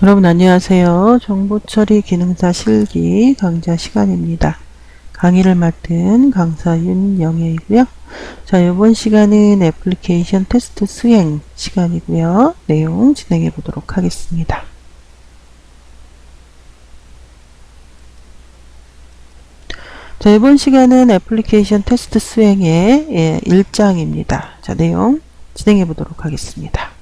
여러분 안녕하세요. 정보처리 기능사 실기 강좌 시간입니다. 강의를 맡은 강사 윤영애이고요. 자, 이번 시간은 애플리케이션 테스트 수행 시간이고요. 내용 진행해 보도록 하겠습니다. 자, 이번 시간은 애플리케이션 테스트 수행의 1장입니다. 자, 내용 진행해 보도록 하겠습니다.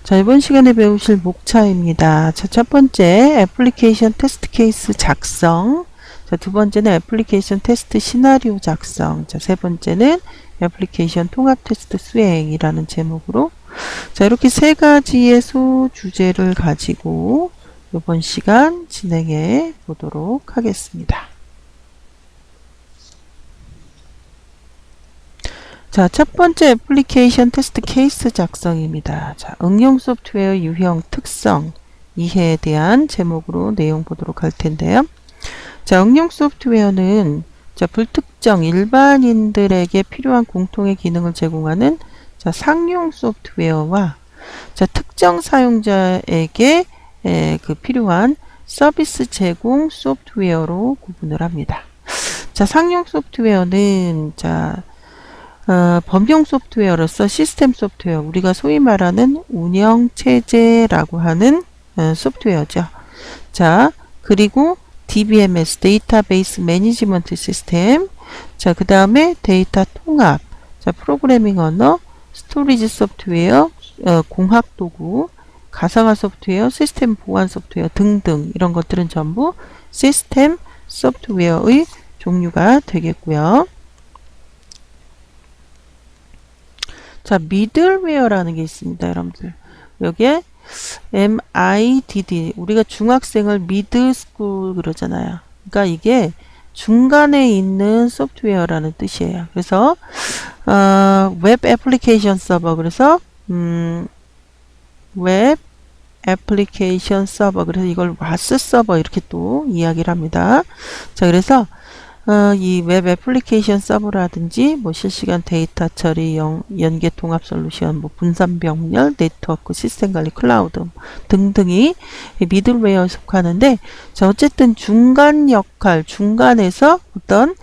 자, 이번 시간에 배우실 목차입니다. 자, 첫 번째 애플리케이션 테스트 케이스 작성. 자, 두 번째는 애플리케이션 테스트 시나리오 작성. 자, 세 번째는 애플리케이션 통합 테스트 수행이라는 제목으로 자, 이렇게 세 가지의 소주제를 가지고 이번 시간 진행해 보도록 하겠습니다. 자, 첫 번째 애플리케이션 테스트 케이스 작성입니다. 자, 응용 소프트웨어 유형 특성 이해에 대한 제목으로 내용 보도록 할 텐데요. 자, 응용 소프트웨어는 자, 불특정 일반인들에게 필요한 공통의 기능을 제공하는 자, 상용 소프트웨어와 자, 특정 사용자에게 그 필요한 서비스 제공 소프트웨어로 구분을 합니다. 자, 상용 소프트웨어는 자, 범용 소프트웨어로서 시스템 소프트웨어, 우리가 소위 말하는 운영체제라고 하는 소프트웨어죠. 자, 그리고 DBMS, 데이터베이스 매니지먼트 시스템. 자, 그 다음에 데이터 통합, 자, 프로그래밍 언어, 스토리지 소프트웨어, 공학 도구, 가상화 소프트웨어, 시스템 보안 소프트웨어 등등 이런 것들은 전부 시스템 소프트웨어의 종류가 되겠고요. 자, 미들웨어라는 게 있습니다, 여러분들. 여기에 MIDD, 우리가 중학생을 미드스쿨 그러잖아요. 그러니까 이게 중간에 있는 소프트웨어라는 뜻이에요. 그래서 웹 애플리케이션 서버, 그래서 웹 애플리케이션 서버, 그래서 이걸 와스 서버 이렇게 또 이야기를 합니다. 자, 그래서 이 웹 애플리케이션 서버라든지 뭐 실시간 데이터 처리, 연계 통합 솔루션, 뭐 분산 병렬, 네트워크, 시스템 관리, 클라우드 등등이 미들웨어에 속하는데, 자, 어쨌든 중간 역할, 중간에서 어떤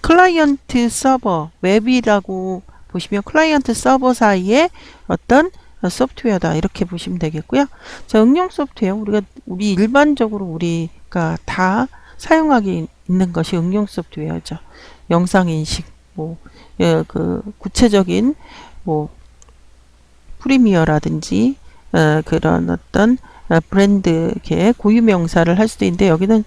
클라이언트 서버, 웹이라고 보시면 클라이언트 서버 사이에 어떤 소프트웨어다 이렇게 보시면 되겠고요. 자, 응용 소프트웨어, 우리 일반적으로 우리가 다 사용하기 있는 것이 응용 소프트웨어죠. 영상 인식, 뭐 그 구체적인 뭐 프리미어라든지 그런 어떤 브랜드의 고유 명사를 할 수도 있는데, 여기는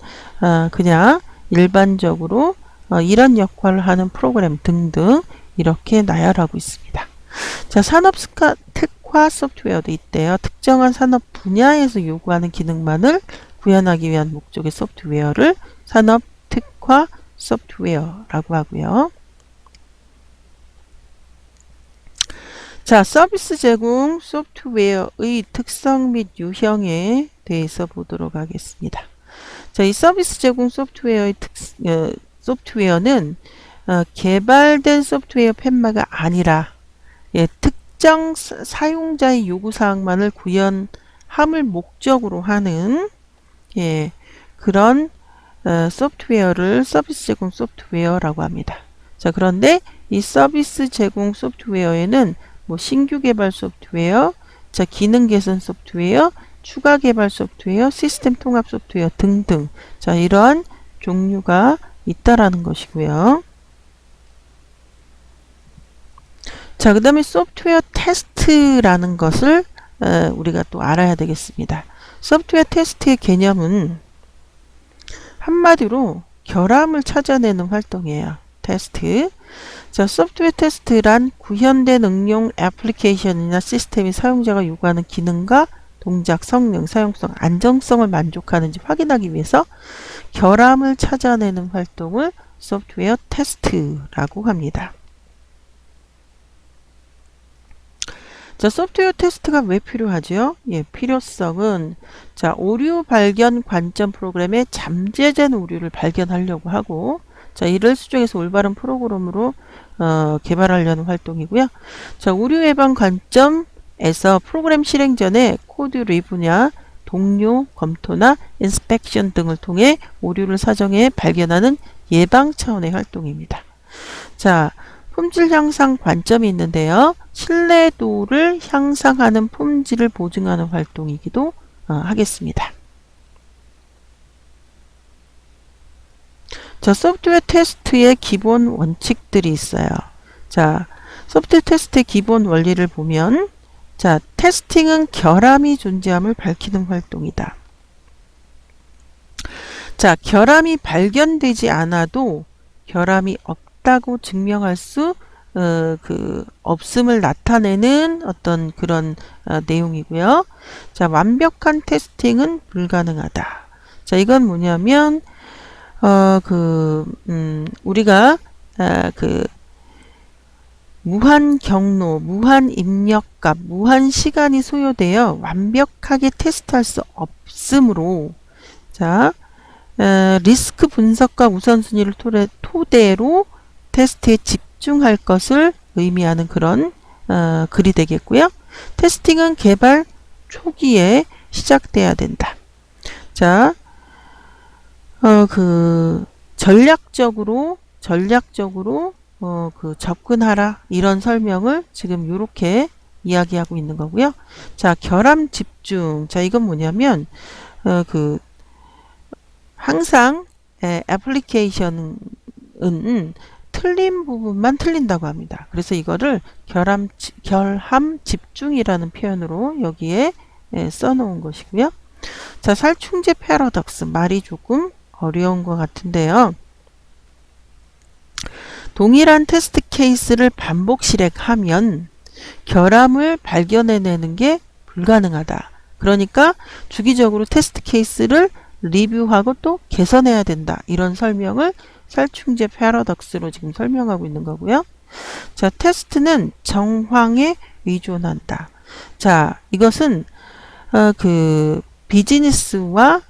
그냥 일반적으로 이런 역할을 하는 프로그램 등등 이렇게 나열하고 있습니다. 자, 산업 특화 소프트웨어도 있대요. 특정한 산업 분야에서 요구하는 기능만을 구현하기 위한 목적의 소프트웨어를 산업 특화 소프트웨어라고 하고요. 자, 서비스 제공 소프트웨어의 특성 및 유형에 대해서 보도록 하겠습니다. 자, 이 서비스 제공 소프트웨어의 소프트웨어는 개발된 소프트웨어 팻마가 아니라 특정 사용자의 요구사항만을 구현함을 목적으로 하는 그런 소프트웨어를 서비스 제공 소프트웨어라고 합니다. 자, 그런데 이 서비스 제공 소프트웨어에는 뭐 신규 개발 소프트웨어, 자, 기능 개선 소프트웨어, 추가 개발 소프트웨어, 시스템 통합 소프트웨어 등등, 자, 이러한 종류가 있다라는 것이고요. 자, 그 다음에 소프트웨어 테스트라는 것을 우리가 또 알아야 되겠습니다. 소프트웨어 테스트의 개념은 한마디로 결함을 찾아내는 활동이에요. 테스트. 자, 소프트웨어 테스트란 구현된 응용 애플리케이션이나 시스템이 사용자가 요구하는 기능과 동작, 성능, 사용성, 안정성을 만족하는지 확인하기 위해서 결함을 찾아내는 활동을 소프트웨어 테스트라고 합니다. 자, 소프트웨어 테스트가 왜 필요하죠? 필요성은 자, 오류 발견 관점 프로그램에 잠재된 오류를 발견하려고 하고, 자, 이를 수정해서 올바른 프로그램으로 개발하려는 활동이고요. 자, 오류 예방 관점에서 프로그램 실행 전에 코드 리뷰냐 동료 검토나 인스펙션 등을 통해 오류를 사전에 발견하는 예방 차원의 활동입니다. 자, 품질 향상 관점이 있는데요. 신뢰도를 향상하는 품질을 보증하는 활동이기도 하겠습니다. 자, 소프트웨어 테스트의 기본 원칙들이 있어요. 자, 소프트웨어 테스트의 기본 원리를 보면, 자, 테스팅은 결함이 존재함을 밝히는 활동이다. 자, 결함이 발견되지 않아도 결함이 없다고 증명할 수 없음을 나타내는 어떤 그런 내용이고요. 자, 완벽한 테스팅은 불가능하다. 자, 이건 뭐냐면 우리가 무한 경로, 무한 입력값, 무한 시간이 소요되어 완벽하게 테스트할 수 없으므로, 자, 리스크 분석과 우선순위를 토대로 테스트에 집중할 것을 의미하는 그런 글이 되겠고요. 테스팅은 개발 초기에 시작돼야 된다. 자, 전략적으로 접근하라, 이런 설명을 지금 이렇게 이야기하고 있는 거고요. 자, 결함 집중. 자, 이건 뭐냐면 항상 애플리케이션은 틀린 부분만 틀린다고 합니다. 그래서 이거를 결함 집중이라는 표현으로 여기에 써놓은 것이고요. 자, 살충제 패러독스, 말이 조금 어려운 것 같은데요. 동일한 테스트 케이스를 반복 실행하면 결함을 발견해내는 게 불가능하다. 그러니까 주기적으로 테스트 케이스를 리뷰하고 또 개선해야 된다. 이런 설명을 살충제 패러독스로 지금 설명하고 있는 거고요. 자, 테스트는 정황에 의존한다. 자, 이것은 비즈니스와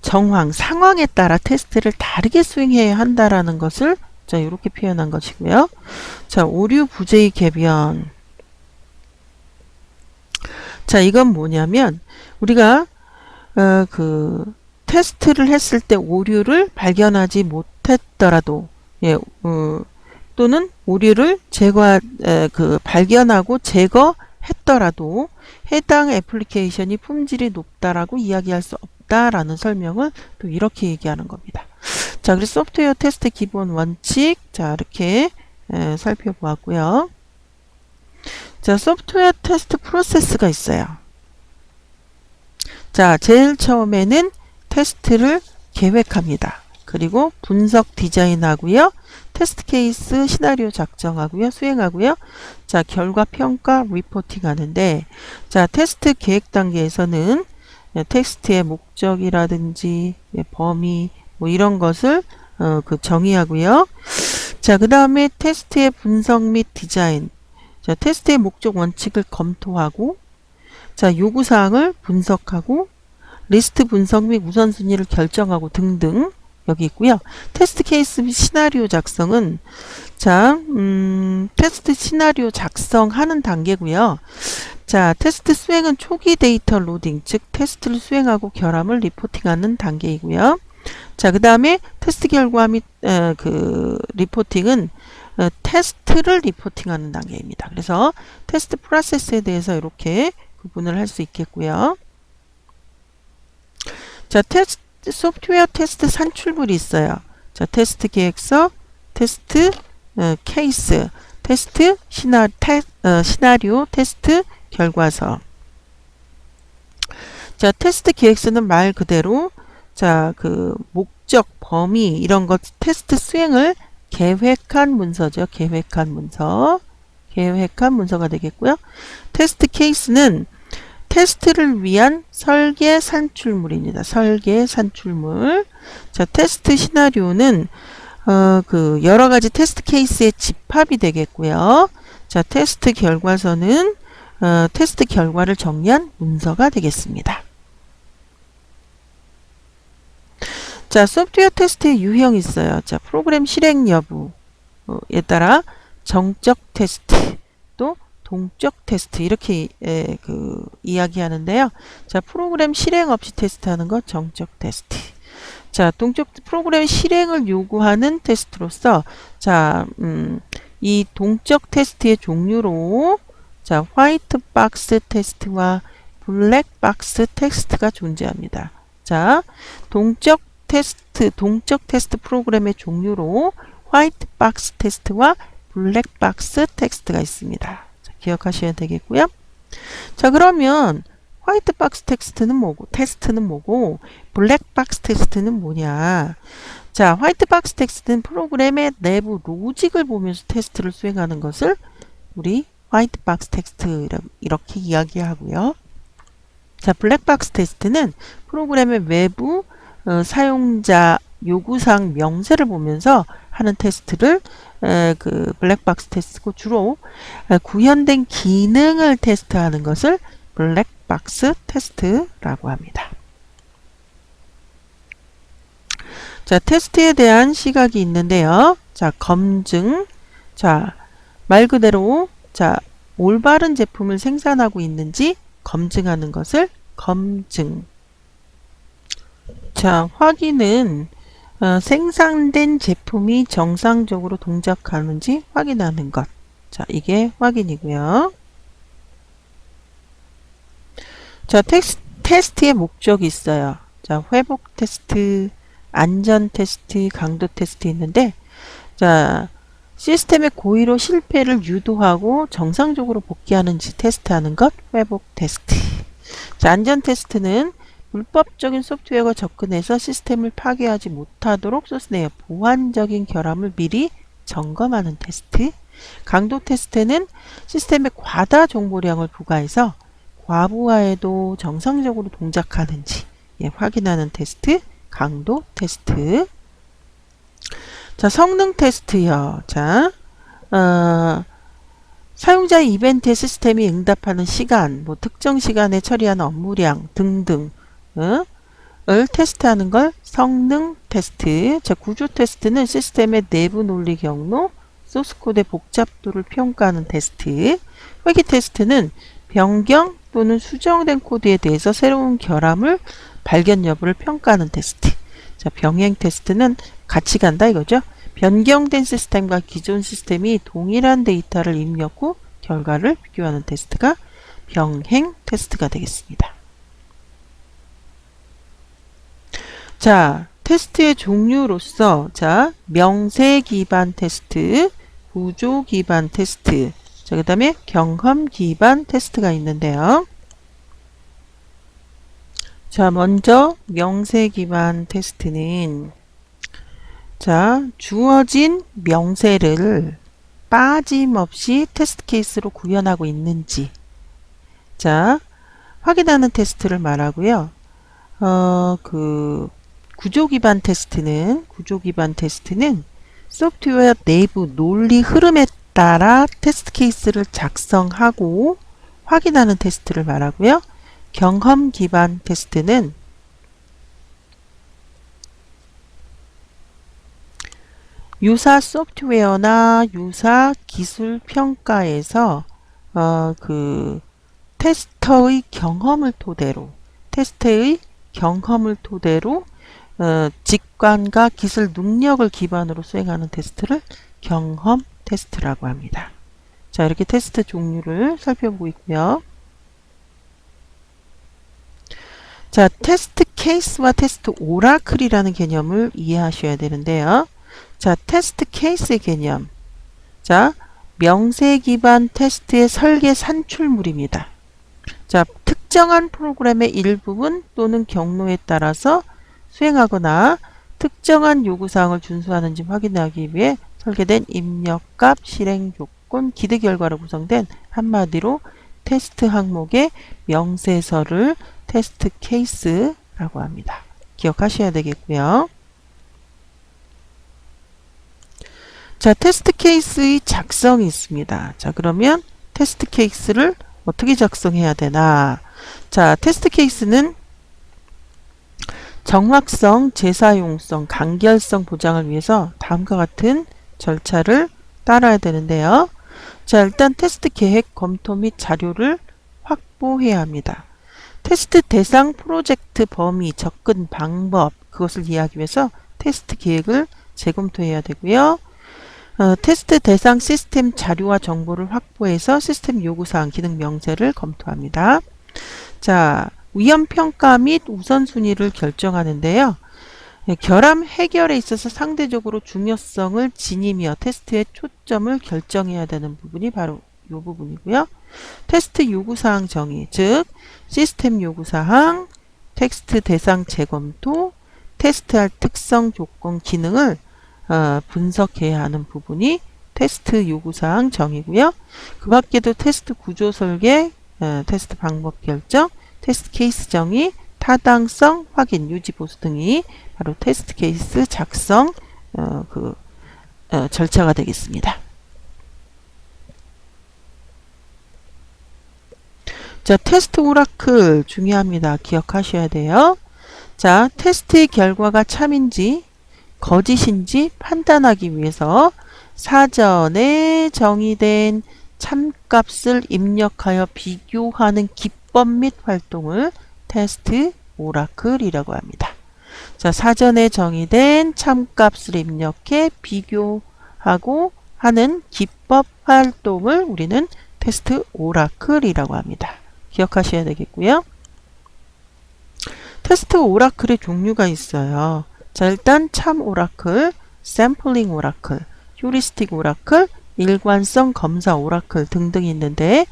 정황, 상황에 따라 테스트를 다르게 수행해야 한다라는 것을 자, 이렇게 표현한 것이고요. 자, 오류 부재의 개변. 자, 이건 뭐냐면 우리가 테스트를 했을 때 오류를 발견하지 못했더라도, 또는 오류를 발견하고 제거했더라도 해당 애플리케이션이 품질이 높다라고 이야기할 수 없다라는 설명을 또 이렇게 얘기하는 겁니다. 자, 그래서 소프트웨어 테스트 기본 원칙, 자, 이렇게 살펴보았고요. 자, 소프트웨어 테스트 프로세스가 있어요. 자, 제일 처음에는 테스트를 계획합니다. 그리고 분석 디자인하고요. 테스트 케이스 시나리오 작성하고요. 수행하고요. 자, 결과 평가 리포팅 하는데, 자, 테스트 계획 단계에서는 테스트의 목적이라든지 범위 뭐 이런 것을 정의하고요. 자, 그 다음에 테스트의 분석 및 디자인. 자, 테스트의 목적 원칙을 검토하고, 자, 요구사항을 분석하고, 리스트 분석 및 우선순위를 결정하고 등등 여기 있고요. 테스트 케이스 및 시나리오 작성은 자, 테스트 시나리오 작성하는 단계고요. 자, 테스트 수행은 초기 데이터 로딩, 즉 테스트를 수행하고 결함을 리포팅하는 단계이고요. 자, 그 다음에 테스트 결과 및 리포팅은 테스트를 리포팅하는 단계입니다. 그래서 테스트 프로세스에 대해서 이렇게 구분을 할 수 있겠고요. 자, 소프트웨어 테스트 산출물이 있어요. 자, 테스트 계획서, 테스트 케이스, 테스트 시나리오, 테스트 결과서. 자, 테스트 계획서는 말 그대로 자, 목적, 범위 이런 것 테스트 수행을 계획한 문서죠. 계획한 문서가 되겠고요. 테스트 케이스는 테스트를 위한 설계 산출물입니다. 설계 산출물. 자, 테스트 시나리오는 여러 가지 테스트 케이스의 집합이 되겠고요. 자, 테스트 결과서는 테스트 결과를 정리한 문서가 되겠습니다. 자, 소프트웨어 테스트의 유형이 있어요. 자, 프로그램 실행 여부. 에 따라 정적 테스트 또 동적 테스트 이렇게 이야기하는데요. 자, 프로그램 실행 없이 테스트하는 거 정적 테스트. 자, 동적 프로그램 실행을 요구하는 테스트로서 자, 이 동적 테스트의 종류로 자, 화이트 박스 테스트와 블랙 박스 테스트가 존재합니다. 자, 동적 테스트 프로그램의 종류로 화이트 박스 테스트와 블랙 박스 테스트가 있습니다. 자, 기억하셔야 되겠고요. 자, 그러면 화이트 박스 테스트는 뭐고 블랙 박스 테스트는 뭐냐? 자, 화이트 박스 테스트는 프로그램의 내부 로직을 보면서 테스트를 수행하는 것을 우리 화이트 박스 테스트 이렇게 이야기하고요. 자, 블랙 박스 테스트는 프로그램의 외부 사용자 요구사항 명세를 보면서 하는 테스트를 블랙 박스 테스트고 주로 구현된 기능을 테스트하는 것을 블랙 박스 테스트라고 합니다. 자, 테스트에 대한 시각이 있는데요. 자, 검증. 자, 말 그대로 자, 올바른 제품을 생산하고 있는지 검증하는 것을 검증. 자, 확인은 생산된 제품이 정상적으로 동작하는지 확인하는 것. 자, 이게 확인이고요. 자, 테스트의 목적이 있어요. 자, 회복 테스트, 안전 테스트, 강도 테스트 있는데, 자, 시스템의 고의로 실패를 유도하고 정상적으로 복귀하는지 테스트하는 것, 회복 테스트. 자, 안전 테스트는 불법적인 소프트웨어가 접근해서 시스템을 파괴하지 못하도록 소스 내의 보안적인 결함을 미리 점검하는 테스트. 강도 테스트는 시스템에 과다 정보량을 부과해서 과부하에도 정상적으로 동작하는지 확인하는 테스트, 강도 테스트. 자, 성능 테스트요. 자, 사용자의 이벤트에 시스템이 응답하는 시간, 뭐 특정 시간에 처리하는 업무량 등등 을 테스트하는 걸 성능 테스트. 자, 구조 테스트는 시스템의 내부 논리 경로, 소스코드의 복잡도를 평가하는 테스트. 회귀 테스트는 변경 또는 수정된 코드에 대해서 새로운 결함을 발견 여부를 평가하는 테스트. 자, 병행 테스트는 같이 간다 이거죠. 변경된 시스템과 기존 시스템이 동일한 데이터를 입력 후 결과를 비교하는 테스트가 병행 테스트가 되겠습니다. 자, 테스트의 종류로서 자, 명세 기반 테스트, 구조 기반 테스트, 자, 그 다음에 경험 기반 테스트가 있는데요. 자, 먼저 명세 기반 테스트는 자, 주어진 명세를 빠짐없이 테스트 케이스로 구현하고 있는지 자, 확인하는 테스트를 말하고요. 구조 기반 테스트는 소프트웨어 내부 논리 흐름에 따라 테스트 케이스를 작성하고 확인하는 테스트를 말하고요. 경험 기반 테스트는 유사 소프트웨어나 유사 기술 평가에서 테스터의 경험을 토대로 직관과 기술 능력을 기반으로 수행하는 테스트를 경험 테스트라고 합니다. 자, 이렇게 테스트 종류를 살펴보고 있고요. 자, 테스트 케이스와 테스트 오라클이라는 개념을 이해하셔야 되는데요. 자, 테스트 케이스의 개념. 자, 명세 기반 테스트의 설계 산출물입니다. 자, 특정한 프로그램의 일부분 또는 경로에 따라서 수행하거나 특정한 요구사항을 준수하는지 확인하기 위해 설계된 입력값, 실행 조건, 기대 결과로 구성된 한마디로 테스트 항목의 명세서를 테스트 케이스라고 합니다. 기억하셔야 되겠고요. 자, 테스트 케이스의 작성이 있습니다. 자, 그러면 테스트 케이스를 어떻게 작성해야 되나? 자, 테스트 케이스는 정확성, 재사용성, 간결성 보장을 위해서 다음과 같은 절차를 따라야 되는데요. 자, 일단 테스트 계획 검토 및 자료를 확보해야 합니다. 테스트 대상, 프로젝트 범위, 접근 방법, 그것을 이해하기 위해서 테스트 계획을 재검토해야 되고요. 테스트 대상 시스템 자료와 정보를 확보해서 시스템 요구사항, 기능 명세를 검토합니다. 자, 위험평가 및 우선순위를 결정하는데요. 결함 해결에 있어서 상대적으로 중요성을 지니며 테스트의 초점을 결정해야 되는 부분이 바로 이 부분이고요. 테스트 요구사항 정의, 즉 시스템 요구사항, 테스트 대상 재검토, 테스트할 특성, 조건, 기능을 분석해야 하는 부분이 테스트 요구사항 정의고요. 그 밖에도 테스트 구조 설계, 테스트 방법 결정, 테스트 케이스 정의, 타당성 확인, 유지 보수 등이 바로 테스트 케이스 작성 절차가 되겠습니다. 자, 테스트 오라클 중요합니다. 기억하셔야 돼요. 자, 테스트의 결과가 참인지 거짓인지 판단하기 위해서 사전에 정의된 참값을 입력하여 비교하는 기법 및 활동을 테스트 오라클이라고 합니다. 자, 사전에 정의된 참값을 입력해 비교하고 하는 기법 활동을 우리는 테스트 오라클이라고 합니다. 기억하셔야 되겠고요. 테스트 오라클의 종류가 있어요. 자, 일단 참 오라클, 샘플링 오라클, 휴리스틱 오라클, 일관성 검사 오라클 등등이 있는데,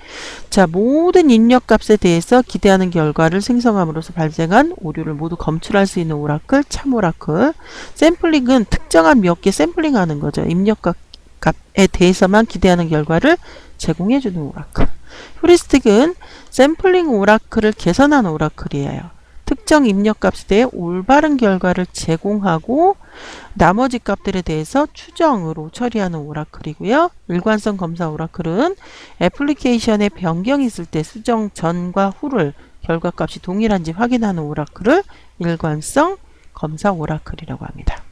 자, 모든 입력값에 대해서 기대하는 결과를 생성함으로써 발생한 오류를 모두 검출할 수 있는 오라클, 참 오라클. 샘플링은 특정한 몇 개 샘플링하는 거죠. 입력값에 대해서만 기대하는 결과를 제공해주는 오라클. 휴리스틱은 샘플링 오라클을 개선한 오라클이에요. 특정 입력값에 대해 올바른 결과를 제공하고 나머지 값들에 대해서 추정으로 처리하는 오라클이고요. 일관성 검사 오라클은 애플리케이션에 변경이 있을 때 수정 전과 후를 결과값이 동일한지 확인하는 오라클을 일관성 검사 오라클이라고 합니다.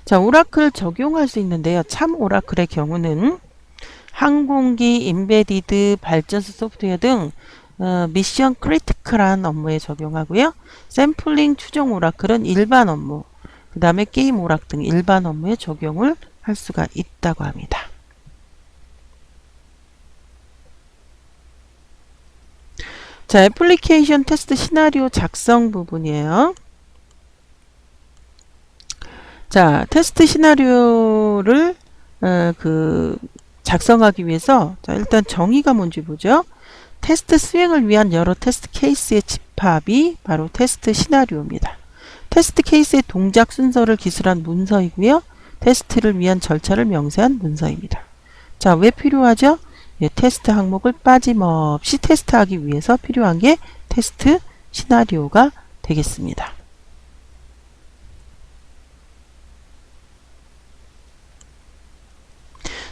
자, 오라클 적용할 수 있는데요. 참 오라클의 경우는 항공기, 임베디드, 발전소 소프트웨어 등 미션 크리티컬한 업무에 적용하고요. 샘플링 추정 오라클은 일반 업무, 그 다음에 게임 오락 등 일반 업무에 적용을 할 수가 있다고 합니다. 자, 애플리케이션 테스트 시나리오 작성 부분이에요. 자, 테스트 시나리오를 작성하기 위해서 자, 일단 정의가 뭔지 보죠. 테스트 수행을 위한 여러 테스트 케이스의 집합이 바로 테스트 시나리오입니다. 테스트 케이스의 동작 순서를 기술한 문서이고요. 테스트를 위한 절차를 명세한 문서입니다. 자, 왜 필요하죠? 예, 테스트 항목을 빠짐없이 테스트하기 위해서 필요한 게 테스트 시나리오가 되겠습니다.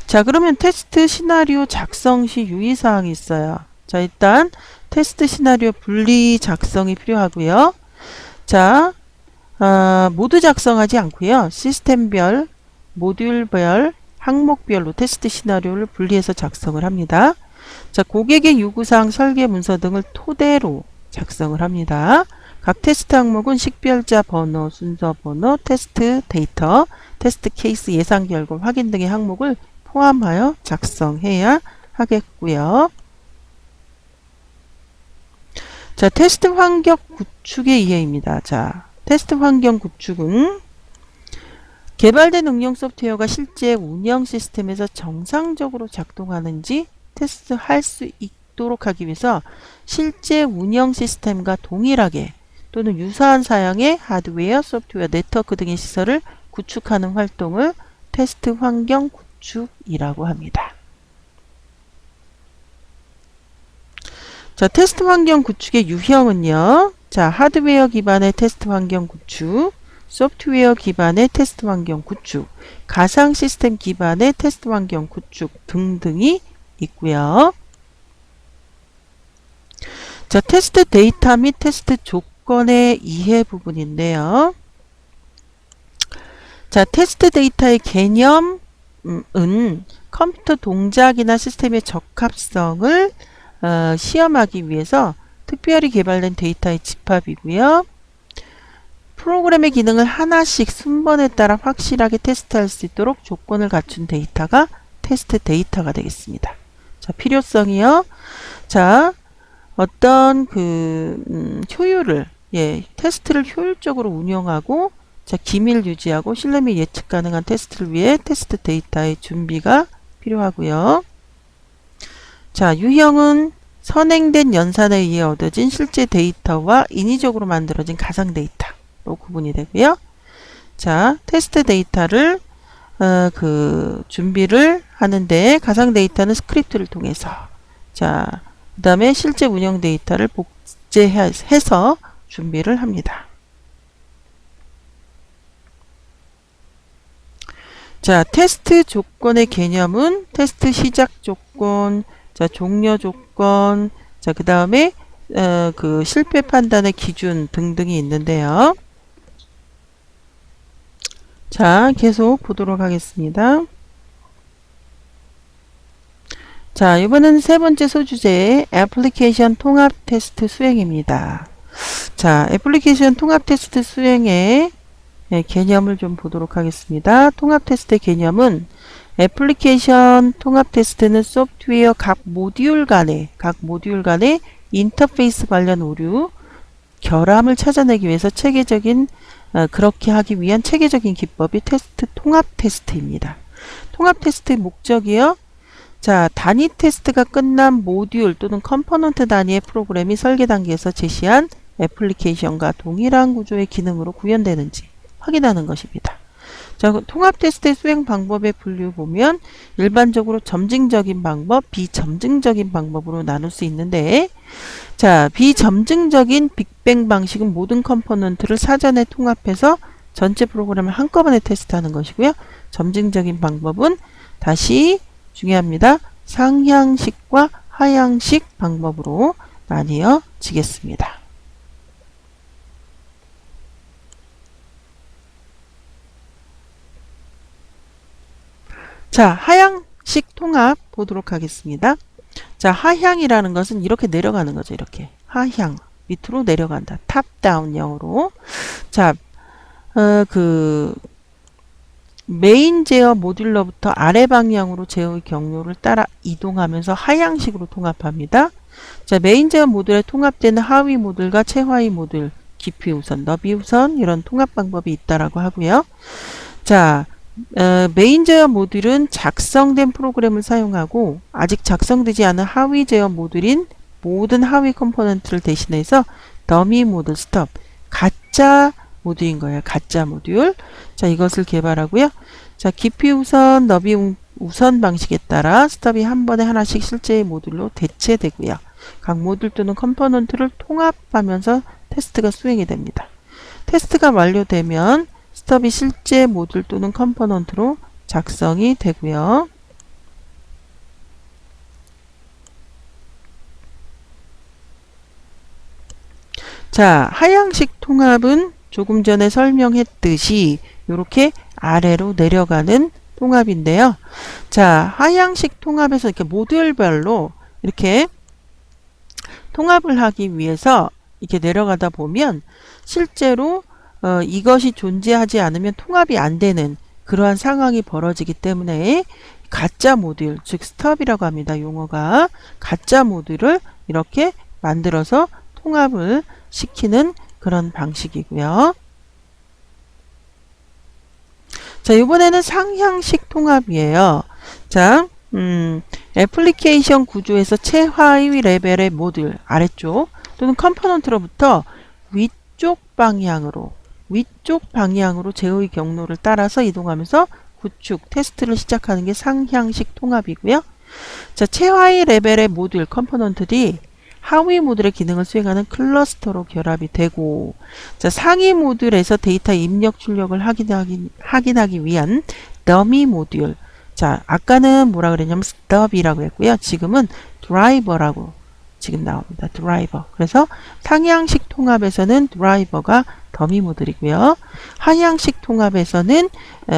자, 그러면 테스트 시나리오 작성 시 유의사항이 있어요. 자, 일단 테스트 시나리오 분리 작성이 필요하고요. 자, 모두 작성하지 않고요. 시스템별, 모듈별, 항목별로 테스트 시나리오를 분리해서 작성을 합니다. 자, 고객의 요구사항, 설계 문서 등을 토대로 작성을 합니다. 각 테스트 항목은 식별자 번호, 순서 번호, 테스트 데이터, 테스트 케이스 예상 결과 확인 등의 항목을 포함하여 작성해야 하겠고요. 자, 테스트 환경 구축의 이해입니다. 자, 테스트 환경 구축은 개발된 응용 소프트웨어가 실제 운영 시스템에서 정상적으로 작동하는지 테스트할 수 있도록 하기 위해서 실제 운영 시스템과 동일하게 또는 유사한 사양의 하드웨어, 소프트웨어, 네트워크 등의 시설을 구축하는 활동을 테스트 환경 구축이라고 합니다. 자, 테스트 환경 구축의 유형은요. 자, 하드웨어 기반의 테스트 환경 구축, 소프트웨어 기반의 테스트 환경 구축, 가상 시스템 기반의 테스트 환경 구축 등등이 있고요. 자, 테스트 데이터 및 테스트 조건의 이해 부분인데요. 자, 테스트 데이터의 개념은 컴퓨터 동작이나 시스템의 적합성을 시험하기 위해서 특별히 개발된 데이터의 집합이고요. 프로그램의 기능을 하나씩 순번에 따라 확실하게 테스트할 수 있도록 조건을 갖춘 데이터가 테스트 데이터가 되겠습니다. 자, 필요성이요. 자, 어떤 효율을, 테스트를 효율적으로 운영하고, 자, 기밀 유지하고 신뢰 및 예측 가능한 테스트를 위해 테스트 데이터의 준비가 필요하고요. 자, 유형은 선행된 연산에 의해 얻어진 실제 데이터와 인위적으로 만들어진 가상 데이터로 구분이 되고요. 자, 테스트 데이터를 준비를 하는데 가상 데이터는 스크립트를 통해서, 자, 그 다음에 실제 운영 데이터를 복제해서 준비를 합니다. 자, 테스트 조건의 개념은 테스트 시작 조건, 자, 종료 조건, 자, 그 다음에 실패 판단의 기준 등등이 있는데요. 자, 계속 보도록 하겠습니다. 자, 이번에는 세 번째 소주제 애플리케이션 통합 테스트 수행입니다. 자, 애플리케이션 통합 테스트 수행의 개념을 좀 보도록 하겠습니다. 통합 테스트의 개념은 애플리케이션 통합 테스트는 소프트웨어 각 모듈 간의 인터페이스 관련 오류, 결함을 찾아내기 위해서 그렇게 하기 위한 체계적인 기법이 테스트 통합 테스트입니다. 통합 테스트의 목적이요. 자, 단위 테스트가 끝난 모듈 또는 컴포넌트 단위의 프로그램이 설계 단계에서 제시한 애플리케이션과 동일한 구조의 기능으로 구현되는지 확인하는 것입니다. 자, 통합 테스트의 수행 방법의 분류 보면 일반적으로 점증적인 방법, 비점증적인 방법으로 나눌 수 있는데, 자, 비점증적인 빅뱅 방식은 모든 컴포넌트를 사전에 통합해서 전체 프로그램을 한꺼번에 테스트하는 것이고요. 점증적인 방법은 다시 중요합니다. 상향식과 하향식 방법으로 나뉘어지겠습니다. 자, 하향식 통합 보도록 하겠습니다. 자, 하향이라는 것은 이렇게 내려가는 거죠. 이렇게 하향, 밑으로 내려간다. 탑다운 영어로. 자, 메인 제어 모듈로부터 아래 방향으로 제어의 경로를 따라 이동하면서 하향식으로 통합합니다. 자, 메인 제어 모듈에 통합되는 하위 모듈과 최하위 모듈, 깊이 우선, 너비 우선 이런 통합 방법이 있다라고 하고요. 자, 메인 제어 모듈은 작성된 프로그램을 사용하고 아직 작성되지 않은 하위 제어 모듈인 모든 하위 컴포넌트를 대신해서 더미 모듈 스톱, 가짜 모듈인 거예요. 가짜 모듈. 자, 이것을 개발하고요. 자, 깊이 우선, 너비 우선 방식에 따라 스톱이 한 번에 하나씩 실제의 모듈로 대체되고요. 각 모듈 또는 컴포넌트를 통합하면서 테스트가 수행이 됩니다. 테스트가 완료되면 스톱이 실제 모듈 또는 컴포넌트로 작성이 되고요. 자, 하향식 통합은 조금 전에 설명했듯이 이렇게 아래로 내려가는 통합인데요. 자, 하향식 통합에서 이렇게 모듈별로 이렇게 통합을 하기 위해서 이렇게 내려가다 보면 실제로 이것이 존재하지 않으면 통합이 안 되는 그러한 상황이 벌어지기 때문에 가짜 모듈, 즉 스톱이라고 합니다. 용어가 가짜 모듈을 이렇게 만들어서 통합을 시키는 그런 방식이고요. 자, 이번에는 상향식 통합이에요. 자, 애플리케이션 구조에서 최하위 레벨의 모듈, 아래쪽 또는 컴포넌트로부터 위쪽 방향으로 제어의 경로를 따라서 이동하면서 구축, 테스트를 시작하는 게 상향식 통합이고요. 자, 최하위 레벨의 모듈, 컴포넌트들이 하위 모듈의 기능을 수행하는 클러스터로 결합이 되고, 자, 상위 모듈에서 데이터 입력 출력을 확인하기 위한 더미 모듈. 자, 아까는 뭐라 그랬냐면 스톱이라고 했고요. 지금은 드라이버라고 지금 나옵니다. 드라이버. 그래서 상향식 통합에서는 드라이버가 더미 모듈이고요. 하향식 통합에서는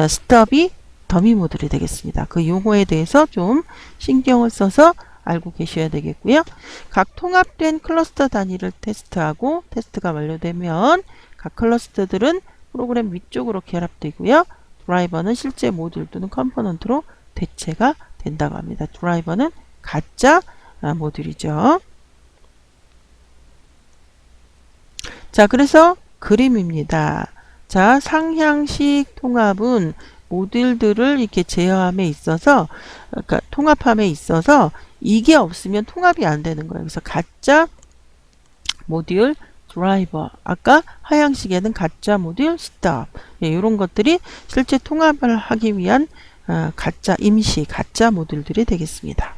스톱이 더미 모듈이 되겠습니다. 그 용어에 대해서 좀 신경을 써서 알고 계셔야 되겠고요. 각 통합된 클러스터 단위를 테스트하고 테스트가 완료되면 각 클러스터들은 프로그램 위쪽으로 결합되고요. 드라이버는 실제 모듈 또는 컴포넌트로 대체가 된다고 합니다. 드라이버는 가짜 모듈이죠. 자, 그래서 그림입니다. 자, 상향식 통합은 모듈들을 이렇게 제어함에 있어서, 그러니까 통합함에 있어서 이게 없으면 통합이 안 되는 거예요. 그래서 가짜 모듈 드라이버, 아까 하향식에는 가짜 모듈 스톱, 이런 것들이 실제 통합을 하기 위한 가짜 임시 가짜 모듈들이 되겠습니다.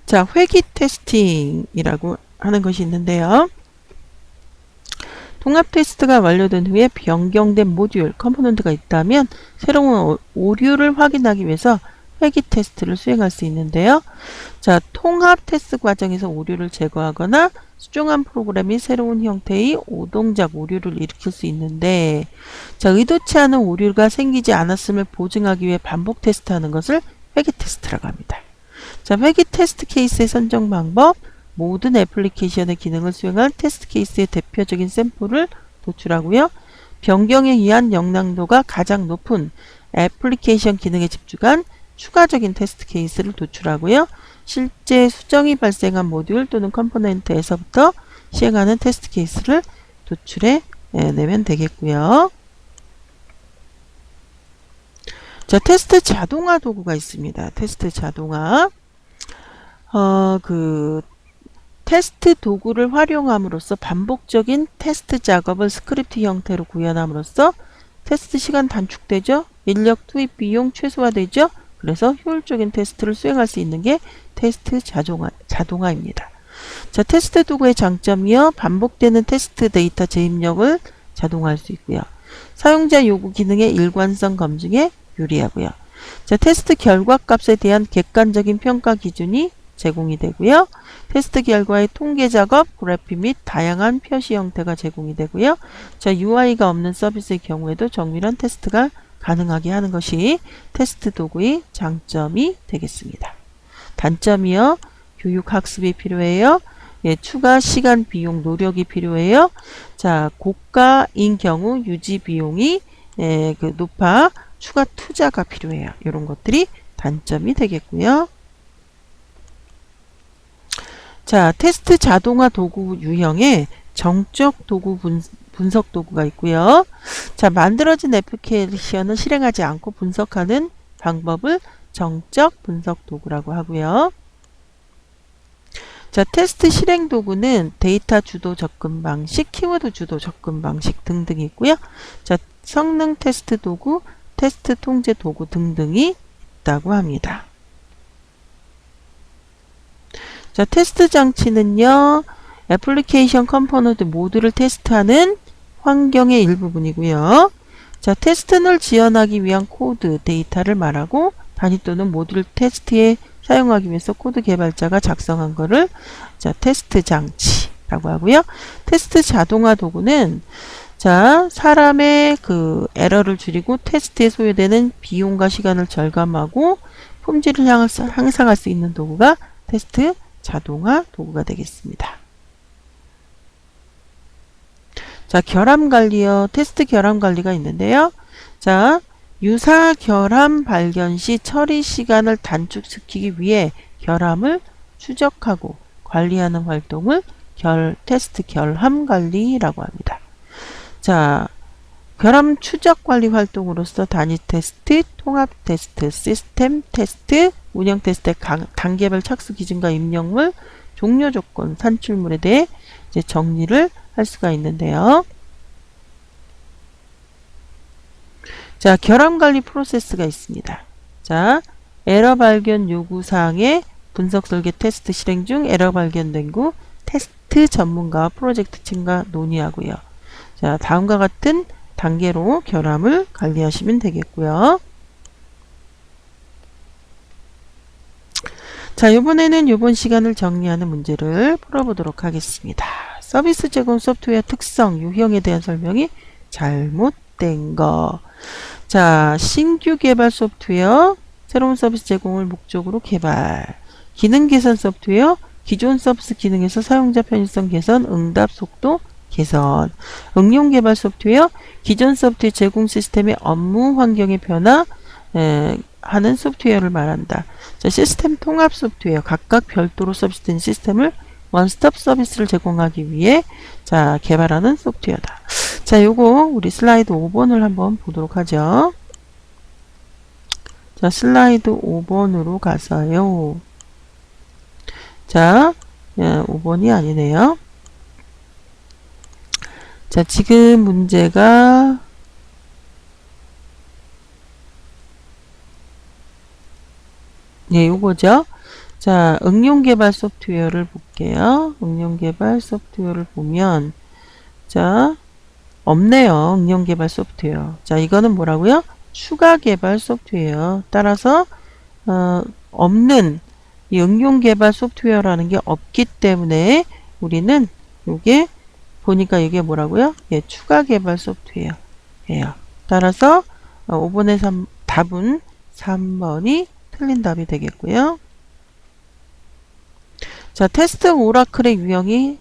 자, 회귀 테스팅이라고 하는 것이 있는데요. 통합 테스트가 완료된 후에 변경된 모듈, 컴포넌트가 있다면 새로운 오류를 확인하기 위해서 회귀 테스트를 수행할 수 있는데요. 자, 통합 테스트 과정에서 오류를 제거하거나 수정한 프로그램이 새로운 형태의 오동작 오류를 일으킬 수 있는데, 자, 의도치 않은 오류가 생기지 않았음을 보증하기 위해 반복 테스트하는 것을 회귀 테스트라고 합니다. 자, 회귀 테스트 케이스의 선정 방법, 모든 애플리케이션의 기능을 수행할 테스트 케이스의 대표적인 샘플을 도출하고요. 변경에 의한 영향도가 가장 높은 애플리케이션 기능에 집중한 추가적인 테스트 케이스를 도출하고요. 실제 수정이 발생한 모듈 또는 컴포넌트에서부터 시행하는 테스트 케이스를 도출해 내면 되겠고요. 자, 테스트 자동화 도구가 있습니다. 테스트 자동화. 테스트 도구를 활용함으로써 반복적인 테스트 작업을 스크립트 형태로 구현함으로써 테스트 시간 단축되죠. 인력 투입 비용 최소화되죠. 그래서 효율적인 테스트를 수행할 수 있는 게 테스트 자동화입니다. 자, 테스트 도구의 장점이요. 반복되는 테스트 데이터 재입력을 자동화할 수 있고요. 사용자 요구 기능의 일관성 검증에 유리하고요. 자, 테스트 결과 값에 대한 객관적인 평가 기준이 제공이 되고요. 테스트 결과의 통계 작업, 그래픽 및 다양한 표시 형태가 제공이 되고요. 자, UI가 없는 서비스의 경우에도 정밀한 테스트가 가능하게 하는 것이 테스트 도구의 장점이 되겠습니다. 단점이요. 교육 학습이 필요해요. 예, 추가 시간, 비용, 노력이 필요해요. 자, 고가인 경우 유지 비용이 높아 추가 투자가 필요해요. 이런 것들이 단점이 되겠고요. 자, 테스트 자동화 도구 유형에 정적 도구 분석 도구가 있고요. 자, 만들어진 애플리케이션을 실행하지 않고 분석하는 방법을 정적 분석 도구라고 하고요. 자, 테스트 실행 도구는 데이터 주도 접근 방식, 키워드 주도 접근 방식 등등이 있고요. 자, 성능 테스트 도구, 테스트 통제 도구 등등이 있다고 합니다. 자, 테스트 장치는요. 애플리케이션 컴포넌트 모듈을 테스트하는 환경의 일부분이고요. 자, 테스트를 지원하기 위한 코드, 데이터를 말하고 단위 또는 모듈 테스트에 사용하기 위해서 코드 개발자가 작성한 거를 자, 테스트 장치라고 하고요. 테스트 자동화 도구는 자, 사람의 에러를 줄이고 테스트에 소요되는 비용과 시간을 절감하고 품질을 향상할 수 있는 도구가 테스트 자동화 도구가 되겠습니다. 자, 결함 관리요. 테스트 결함 관리가 있는데요. 자, 유사 결함 발견 시 처리 시간을 단축시키기 위해 결함을 추적하고 관리하는 활동을 테스트 결함 관리라고 합니다. 자, 결함 추적 관리 활동으로서 단위 테스트, 통합 테스트, 시스템 테스트, 운영 테스트의 단계별 착수 기준과 입력물, 종료 조건, 산출물에 대해 이제 정리를 할 수가 있는데요. 자, 결함 관리 프로세스가 있습니다. 자, 에러 발견 요구사항의 분석 설계 테스트 실행 중 에러 발견된 후 테스트 전문가와 프로젝트 팀과 논의하고요. 자, 다음과 같은 단계로 결함을 관리하시면 되겠고요. 자, 이번에는 이번 시간을 정리하는 문제를 풀어보도록 하겠습니다. 서비스 제공 소프트웨어 특성, 유형에 대한 설명이 잘못된 거. 자, 신규 개발 소프트웨어, 새로운 서비스 제공을 목적으로 개발. 기능 개선 소프트웨어, 기존 서비스 기능에서 사용자 편의성 개선, 응답 속도 개선. 응용 개발 소프트웨어, 기존 소프트웨어 제공 시스템의 업무 환경의 변화, 하는 소프트웨어를 말한다. 자, 시스템 통합 소프트웨어, 각각 별도로 서비스된 시스템을 원스톱 서비스를 제공하기 위해 자, 개발하는 소프트웨어다. 자, 요거 우리 슬라이드 5번을 한번 보도록 하죠. 자, 슬라이드 5번으로 가서요. 자, 5번이 아니네요. 자, 지금 문제가 네, 요거죠. 자, 응용 개발 소프트웨어를 볼게요. 응용 개발 소프트웨어를 보면 자, 없네요. 응용 개발 소프트웨어. 자, 이거는 뭐라고요? 추가 개발 소프트웨어. 따라서 없는 이 응용 개발 소프트웨어라는 게 없기 때문에 우리는 요게 보니까 이게 뭐라고요? 예, 추가 개발 소프트웨어예요. 따라서 5번의 3, 답은 3번이 틀린 답이 되겠고요. 자, 테스트 오라클의 유형이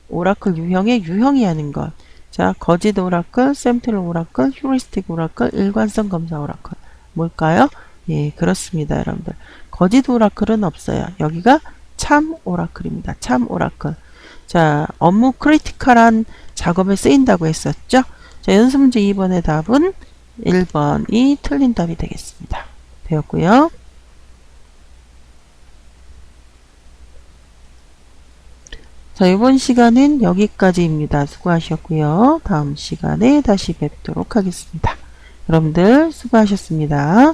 오라클 유형의 유형이 하는 것. 자, 거짓 오라클, 샘플 오라클, 휴리스틱 오라클, 일관성 검사 오라클. 뭘까요? 예, 그렇습니다, 여러분들. 거짓 오라클은 없어요. 여기가 참 오라클입니다. 참 오라클. 자, 업무 크리티컬한 작업에 쓰인다고 했었죠? 자, 연습 문제 2번의 답은 1번이 틀린 답이 되겠습니다. 되었고요. 자, 이번 시간은 여기까지입니다. 수고하셨고요. 다음 시간에 다시 뵙도록 하겠습니다. 여러분들 수고하셨습니다.